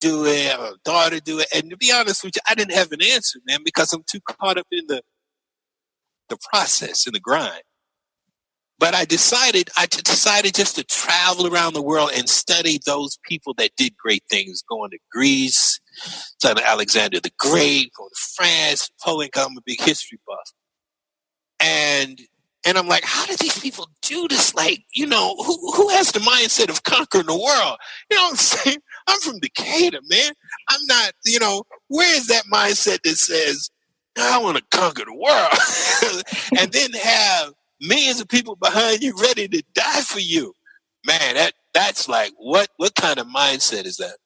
do it, have a daughter do it. And to be honest with you, I didn't have an answer, man, because I'm too caught up in the process, in the grind. But I decided just to travel around the world and study those people that did great things, going to Greece, studying Alexander the Great, going to France, Poland. I'm a big history buff. And I'm like, how did these people do this? Like, you know, who has the mindset of conquering the world? You know what I'm saying? I'm from Decatur, man. I'm not, you know, where is that mindset that says, I want to conquer the world? And then have millions of people behind you ready to die for you. Man, that's like, what kind of mindset is that?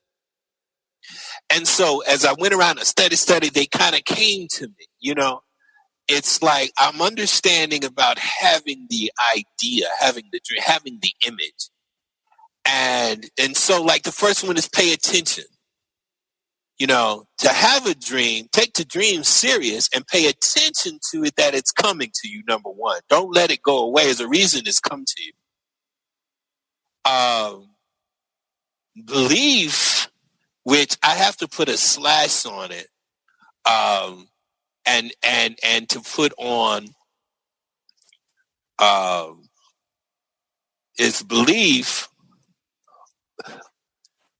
And so as I went around and study, they kind of came to me, you know. It's like I'm understanding about having the idea, having the dream, having the image. And so like the first one is pay attention. You know, to have a dream, take the dream serious and pay attention to it, that it's coming to you, number one. Don't let it go away as a reason it's come to you. Belief, which I have to put a slash on it, and to put on is belief,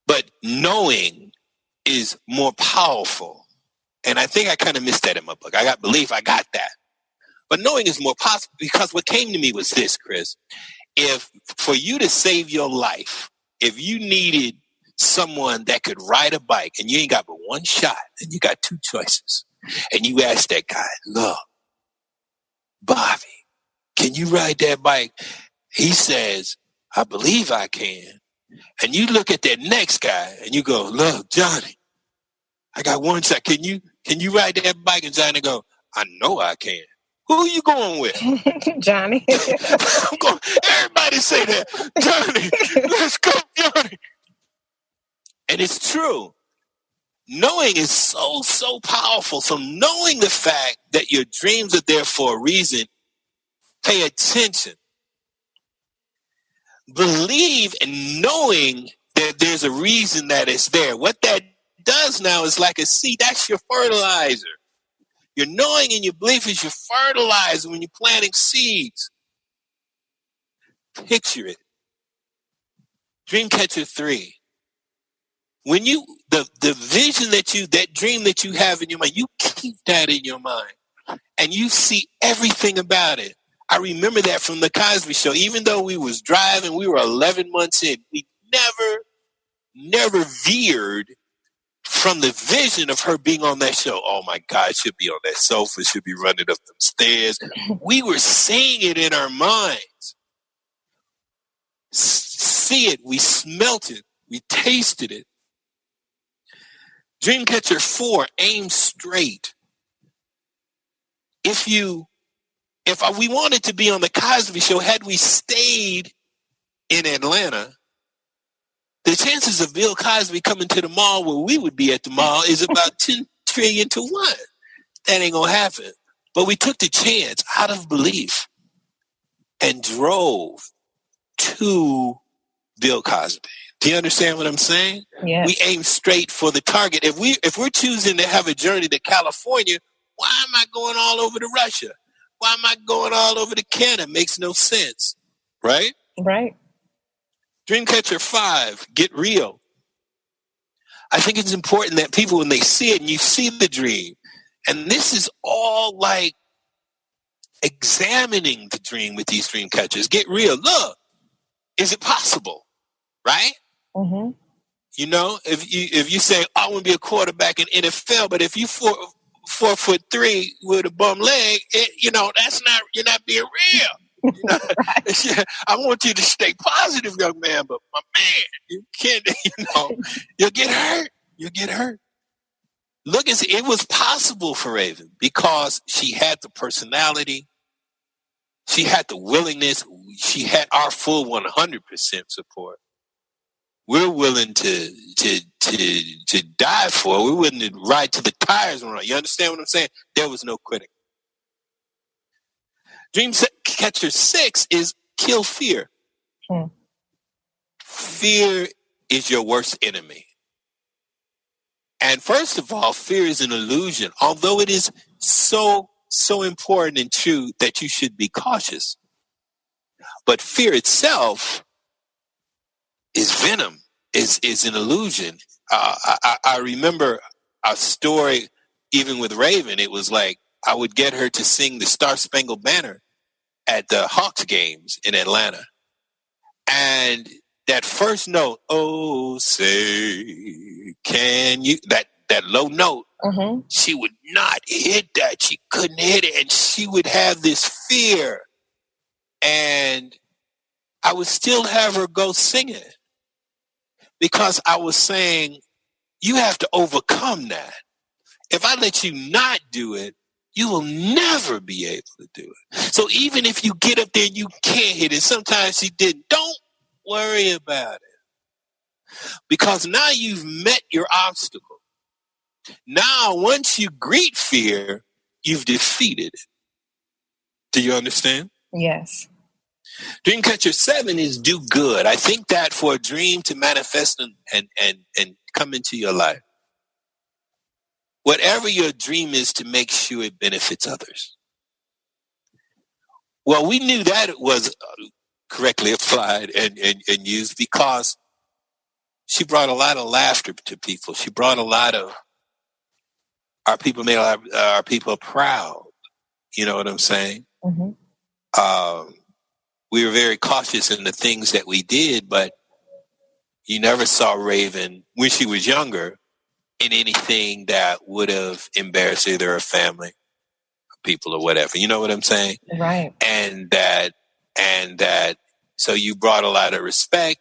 but knowing is more powerful. And I think I kind of missed that in my book. I got belief, I got that. But knowing is more possible, because what came to me was this, Chris. If for you to save your life, if you needed someone that could ride a bike and you ain't got but one shot and you got two choices, and you ask that guy, look, Bobby, can you ride that bike? He says, I believe I can. And you look at that next guy and you go, look, Johnny, I got one shot. Can you ride that bike? And Johnny go, I know I can. Who are you going with? Johnny. Everybody say that. Johnny, let's go, Johnny. And it's true. Knowing is so powerful. So knowing the fact that your dreams are there for a reason, pay attention. Believe in knowing that there's a reason that it's there. What that does now is like a seed. That's your fertilizer. Your knowing and your belief is your fertilizer when you're planting seeds. Picture it. Dreamcatcher 3. When you, the vision that dream that you have in your mind, you keep that in your mind and you see everything about it. I remember that from the Cosby Show. Even though we was driving, we were 11 months in. We never veered from the vision of her being on that show. Oh my God, she'll be on that sofa. She'll be running up them stairs. We were seeing it in our minds. See it. We smelt it. We tasted it. Dreamcatcher 4, aim straight. If we wanted to be on the Cosby Show, had we stayed in Atlanta, the chances of Bill Cosby coming to the mall where we would be at the mall is about 10 trillion to 1. That ain't gonna happen. But we took the chance out of belief and drove to Bill Cosby. Do you understand what I'm saying? Yes. We aim straight for the target. If we're choosing to have a journey to California, why am I going all over to Russia? Why am I going all over to Canada? Makes no sense, right? Right. Dreamcatcher 5, get real. I think it's important that people, when they see it and you see the dream, and this is all like examining the dream with these dream catchers. Get real. Look, is it possible? Right? Mm-hmm. You know, if you say, I want to be a quarterback in NFL, but if you 4'3" with a bum leg, you're not being real. You know? Right. I want you to stay positive, young man, but my man, you can't, you'll get hurt. You'll get hurt. Look, it was possible for Raven because she had the personality. She had the willingness. She had our full 100% support. We're willing to die for it. We're willing to ride to the tires run. You understand what I'm saying? There was no quitting. Dreamcatcher 6 is kill fear. Fear is your worst enemy. And first of all, fear is an illusion, although it is so important and true that you should be cautious. But fear itself is venom, is an illusion. I remember a story, even with Raven, it was like I would get her to sing the Star Spangled Banner at the Hawks games in Atlanta. And that first note, oh, say, can you, that low note, she would not hit that. She couldn't hit it. And she would have this fear. And I would still have her go sing it because I was saying, you have to overcome that. If I let you not do it, you will never be able to do it. So even if you get up there and you can't hit it, sometimes she didn't. Don't worry about it. Because now you've met your obstacle. Now, once you greet fear, you've defeated it. Do you understand? Yes. Dreamcatcher 7 is do good. I think that for a dream to manifest and come into your life, whatever your dream is, to make sure it benefits others. Well, we knew that it was correctly applied and used because she brought a lot of laughter to people. She brought a lot of our people, made our people proud. You know what I'm saying? We were very cautious in the things that we did, but you never saw Raven when she was younger in anything that would have embarrassed either her family, people, or whatever. You know what I'm saying? Right. And that, so you brought a lot of respect,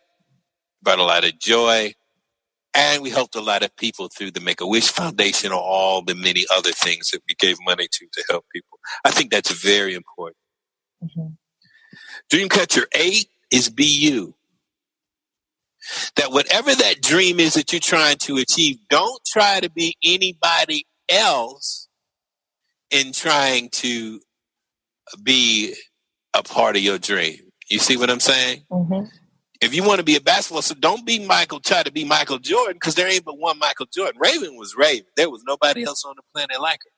brought a lot of joy, and we helped a lot of people through the Make-A-Wish Foundation or all the many other things that we gave money to help people. I think that's very important. Dreamcatcher 8 is be you. That whatever that dream is that you're trying to achieve, don't try to be anybody else in trying to be a part of your dream. You see what I'm saying? If you want to be a basketball, so don't be try to be Michael Jordan, because there ain't but one Michael Jordan. Raven was Raven. There was nobody else on the planet like her.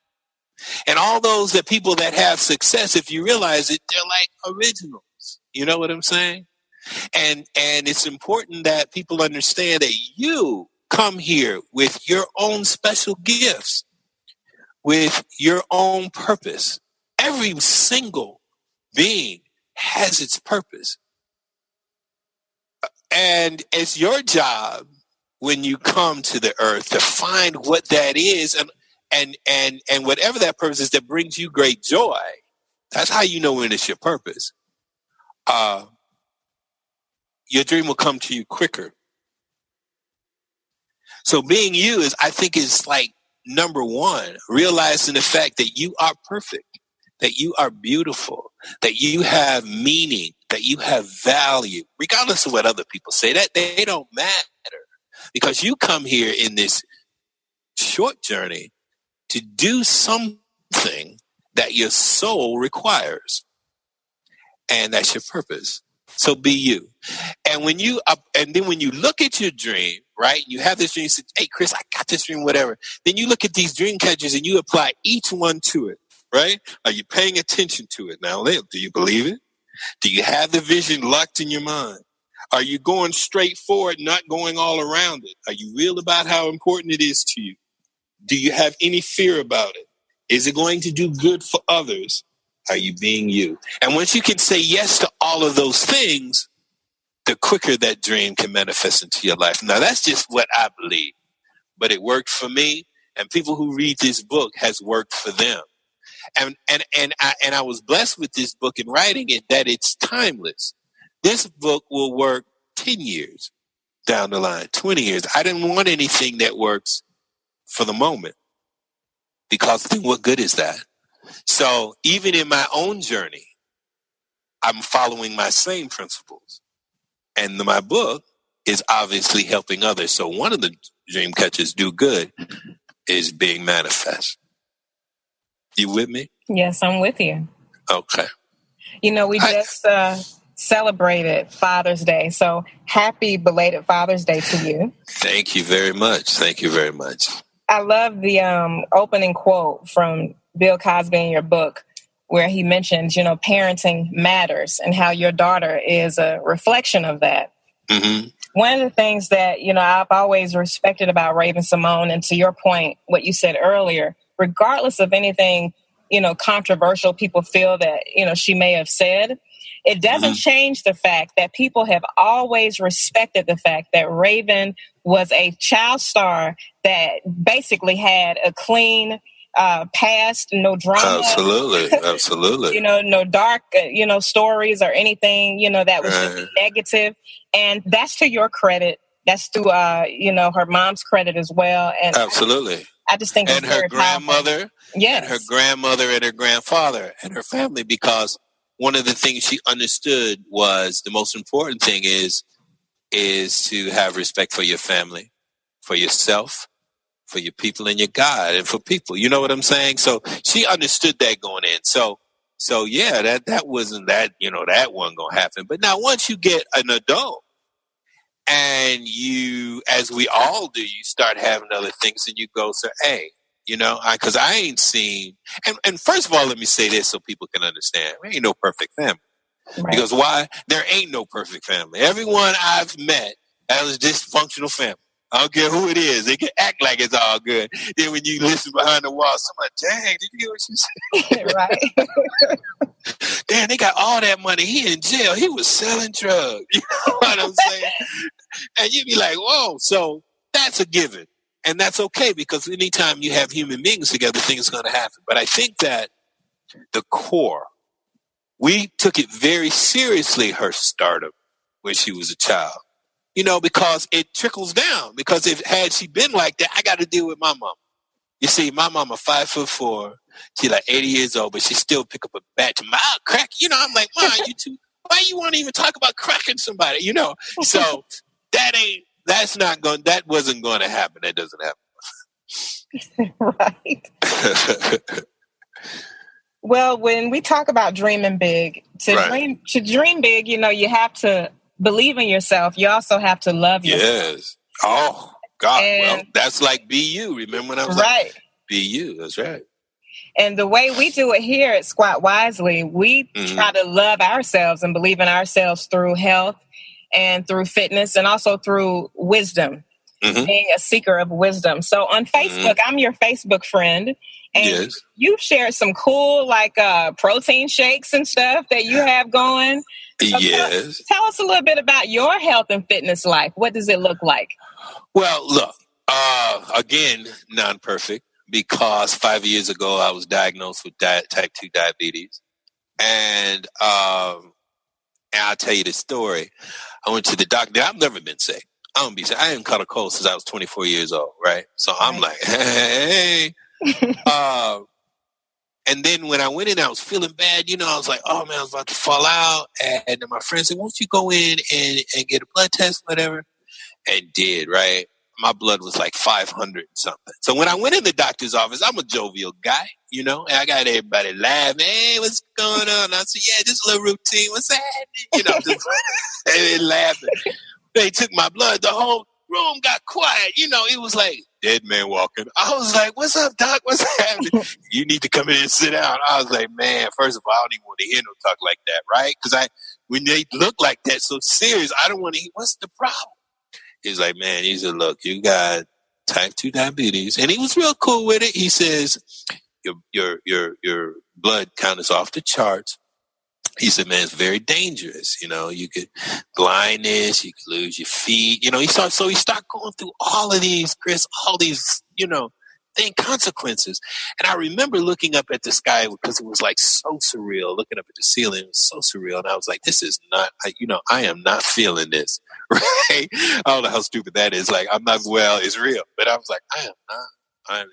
And all those that people that have success, if you realize it, they're like originals. You know what I'm saying? And it's important that people understand that you come here with your own special gifts, with your own purpose. Every single being has its purpose. And it's your job when you come to the earth to find what that is and whatever that purpose is that brings you great joy. That's how you know when it's your purpose. Your dream will come to you quicker. So being you I think is like number one, realizing the fact that you are perfect, that you are beautiful, that you have meaning, that you have value, regardless of what other people say. That they don't matter, because you come here in this short journey to do something that your soul requires, and that's your purpose. So be you. And when you and then when you look at your dream, right? You have this dream, you say, hey, Chris, I got this dream, whatever. Then you look at these dream catchers and you apply each one to it, right? Are you paying attention to it? Now, do you believe it? Do you have the vision locked in your mind? Are you going straight forward, not going all around it? Are you real about how important it is to you? Do you have any fear about it? Is it going to do good for others? Are you being you? And once you can say yes to all of those things, the quicker that dream can manifest into your life. Now, that's just what I believe, but it worked for me, and people who read this book has worked for them. And I was blessed with this book in writing it, that it's timeless. This book will work 10 years down the line, 20 years. I didn't want anything that works for the moment, because then what good is that? So even in my own journey, I'm following my same principles. And my book is obviously helping others. So one of the dream catchers do good is being manifest. You with me? Yes, I'm with you. Okay. You know, we just celebrated Father's Day. So happy belated Father's Day to you. Thank you very much. Thank you very much. I love the opening quote from Bill Cosby in your book, where he mentions, parenting matters and how your daughter is a reflection of that. Mm-hmm. One of the things that, I've always respected about Raven-Symone, and to your point, what you said earlier, regardless of anything, controversial people feel that, she may have said, it doesn't change the fact that people have always respected the fact that Raven was a child star that basically had a clean past, no drama. Absolutely. No dark, stories or anything, that was just negative. And that's to your credit. That's to, her mom's credit as well. And absolutely. I just think and it's very grandmother, powerful. Yes. and her grandmother and her grandfather and her family, because one of the things she understood was the most important thing is to have respect for your family, for yourself, for your people and your God, and for people. You know what I'm saying? So she understood that going in. So yeah, that wasn't that, that wasn't going to happen. But now once you get an adult and you, as we all do, you start having other things and you go, so, hey, because I ain't seen, and first of all, let me say this so people can understand. We ain't no perfect family. Right. Because why? There ain't no perfect family. Everyone I've met has a dysfunctional family. I don't care who it is. They can act like it's all good. Then when you listen behind the wall, somebody, dang, did you hear what she said? Right. Damn, they got all that money. He in jail. He was selling drugs. You know what I'm saying? And you'd be like, whoa. So that's a given. And that's okay, because anytime you have human beings together, things are going to happen. But I think that the core, we took it very seriously, her stardom, when she was a child. Because it trickles down. Because had she been like that, I got to deal with my mom. You see, my mama 5'4", she like 80 years old, but she still pick up a bat to my crack. I'm like, Mom, you too. Why you want to even talk about cracking somebody? So that wasn't going to happen. That doesn't happen. Right. Well, when we talk about dreaming big, to dream big, you have to believe in yourself. You also have to love yourself. Yes. Oh, God. Well, that's like be you. Remember when I was like, be you. That's right. And the way we do it here at Squat Wisely, we try to love ourselves and believe in ourselves through health and through fitness and also through wisdom, being a seeker of wisdom. So on Facebook, I'm your Facebook friend. And you've shared some cool, protein shakes and stuff that you have going. So tell us a little bit about your health and fitness life. What does it look like? Well, look, again, non-perfect, because 5 years ago I was diagnosed with type 2 diabetes. And I'll tell you the story. I went to the doctor. I've never been sick. I haven't caught a cold since I was 24 years old, right? So I'm like, hey. And then when I went in, I was feeling bad. I was like, oh, man, I was about to fall out. And my friend said, won't you go in and get a blood test, whatever? And did, right? My blood was like 500 something. So when I went in the doctor's office, I'm a jovial guy, and I got everybody laughing. Hey, what's going on? I said, yeah, just a little routine. What's happening? And laughing. They took my blood. The whole room got quiet. It was like dead man walking. I was like, what's up, doc? What's happening? You need to come in and sit down. I was like, man, first of all, I don't even want to hear no talk like that, right? Because when they look like that, so serious, I don't want to hear, what's the problem? He's like, man, he said, look, you got type 2 diabetes. And he was real cool with it. He says, your blood count is off the charts. He said, man, it's very dangerous. You could blindness, you could lose your feet. He started going through all of these, Chris, all these, consequences. And I remember looking up at the sky because it was like so surreal, looking up at the ceiling. It was so surreal. And I was like, this is not, I am not feeling this. Right? I don't know how stupid that is. Like, I'm not, well, it's real. But I was like, I am not.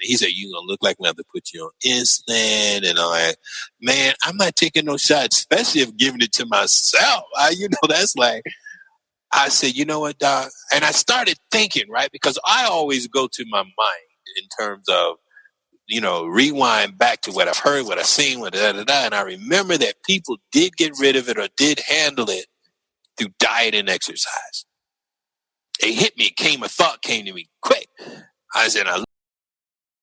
He said, you're going to look like we have to put you on insulin and all that. Man, I'm not taking no shots, especially if giving it to myself. That's like, I said, you know what, doc? And I started thinking, right? Because I always go to my mind in terms of, rewind back to what I've heard, what I've seen, and I remember that people did get rid of it or did handle it through diet and exercise. It hit me. A thought came to me quick. I said,